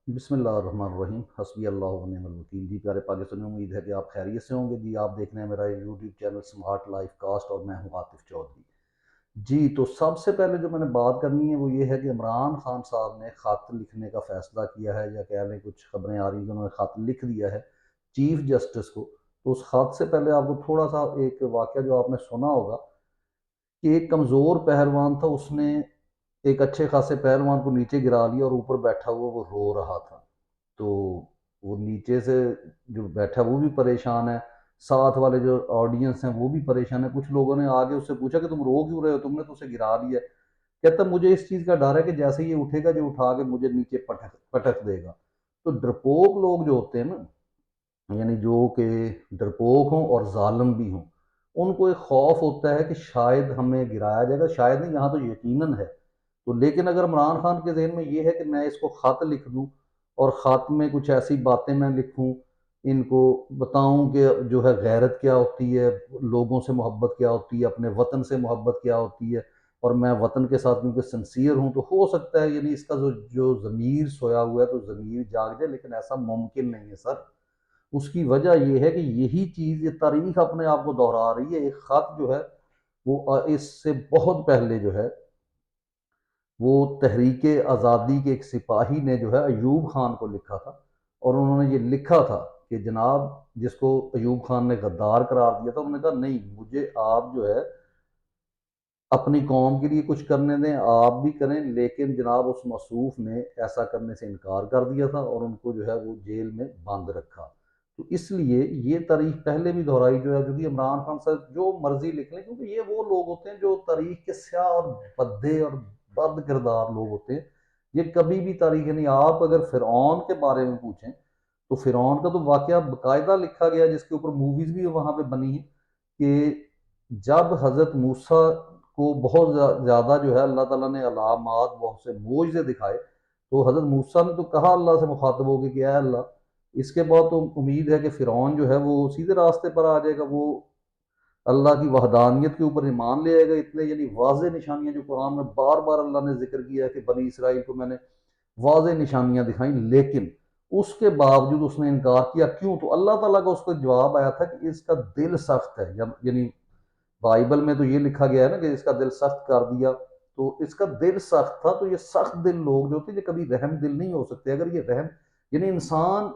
بسم اللہ الرحمن الرحیم، حسبی اللہ ونعم الوکیل۔ جی پیارے پاکستانی، امید ہے کہ آپ خیریت سے ہوں گے۔ جی آپ دیکھ رہے ہیں میرا YouTube channel smart life cost, اور میں ہوں عاطف چودھری۔ جی تو سب سے پہلے جو میں نے بات کرنی ہے وہ یہ ہے کہ عمران خان صاحب نے خط لکھنے کا فیصلہ کیا ہے، یا کہہ لیں کچھ خبریں آ رہی ہیں کہ انہوں نے خط لکھ دیا ہے چیف جسٹس کو۔ تو اس خط سے پہلے آپ کو تھوڑا سا ایک واقعہ جو آپ نے سنا ہوگا کہ ایک کمزور پہلوان تھا، اس نے ایک اچھے خاصے پہلوان کو نیچے گرا لیا اور اوپر بیٹھا ہوا وہ رو رہا تھا۔ تو وہ نیچے سے جو بیٹھا وہ بھی پریشان ہے، ساتھ والے جو آڈینس ہیں وہ بھی پریشان ہے۔ کچھ لوگوں نے آگے اس سے پوچھا کہ تم رو کیوں رہے ہو، تم نے تو اسے گرا لیا ہے۔ کہتا مجھے اس چیز کا ڈر ہے کہ جیسے یہ اٹھے گا جو اٹھا کے مجھے نیچے پٹک دے گا۔ تو ڈرپوک لوگ جو ہوتے ہیں نا، یعنی جو کہ ڈرپوک ہوں اور ظالم بھی ہوں، ان کو ایک خوف ہوتا ہے کہ شاید ہمیں گرایا جائے گا، شاید نہیں، یہاں تو یقیناً ہے۔ تو لیکن اگر عمران خان کے ذہن میں یہ ہے کہ میں اس کو خط لکھ دوں اور خط میں کچھ ایسی باتیں میں لکھوں، ان کو بتاؤں کہ جو ہے غیرت کیا ہوتی ہے، لوگوں سے محبت کیا ہوتی ہے، اپنے وطن سے محبت کیا ہوتی ہے، اور میں وطن کے ساتھ کیونکہ سنسیئر ہوں، تو ہو سکتا ہے یعنی اس کا جو ضمیر سویا ہوا ہے تو ضمیر جاگ جائے، لیکن ایسا ممکن نہیں ہے سر۔ اس کی وجہ یہ ہے کہ یہی چیز، یہ تاریخ اپنے آپ کو دہرا رہی ہے۔ ایک خط جو ہے وہ اس سے بہت پہلے جو ہے وہ تحریک آزادی کے ایک سپاہی نے جو ہے ایوب خان کو لکھا تھا، اور انہوں نے یہ لکھا تھا کہ جناب، جس کو ایوب خان نے غدار قرار دیا تھا، انہوں نے کہا نہیں، مجھے آپ جو ہے اپنی قوم کے لیے کچھ کرنے دیں، آپ بھی کریں، لیکن جناب اس موصوف نے ایسا کرنے سے انکار کر دیا تھا اور ان کو جو ہے وہ جیل میں بند رکھا۔ تو اس لیے یہ تاریخ پہلے بھی دہرائی جو ہے، جو کہ عمران خان صاحب جو مرضی لکھ لیں، کیونکہ یہ وہ لوگ ہوتے ہیں جو تاریخ کے سیاہ اور بدے اور بد کردار لوگ ہوتے ہیں۔ یہ کبھی بھی تاریخ نہیں، آپ اگر فرعون کے بارے میں پوچھیں تو فرعون کا تو واقعہ باقاعدہ لکھا گیا، جس کے اوپر موویز بھی وہاں پہ بنی ہیں، کہ جب حضرت موسیٰ کو بہت زیادہ جو ہے اللہ تعالیٰ نے علامات، بہت سے معجزے دکھائے، تو حضرت موسیٰ نے تو کہا اللہ سے مخاطب ہو کے کہ اے اللہ، اس کے بعد تو امید ہے کہ فرعون جو ہے وہ سیدھے راستے پر آ جائے گا، وہ اللہ کی وحدانیت کے اوپر ایمان لے آئے گا۔ اتنے یعنی واضح نشانیاں جو قرآن میں بار بار اللہ نے ذکر کیا ہے کہ بنی اسرائیل کو میں نے واضح نشانیاں دکھائیں، لیکن اس کے باوجود اس نے انکار کیا۔ کیوں؟ تو اللہ تعالیٰ کا اس کو جواب آیا تھا کہ اس کا دل سخت ہے، یعنی بائبل میں تو یہ لکھا گیا ہے نا کہ اس کا دل سخت کر دیا، تو اس کا دل سخت تھا۔ تو یہ سخت دل لوگ جو ہوتے ہیں یہ کبھی رحم دل نہیں ہو سکتے۔ اگر یہ رحم، یعنی انسان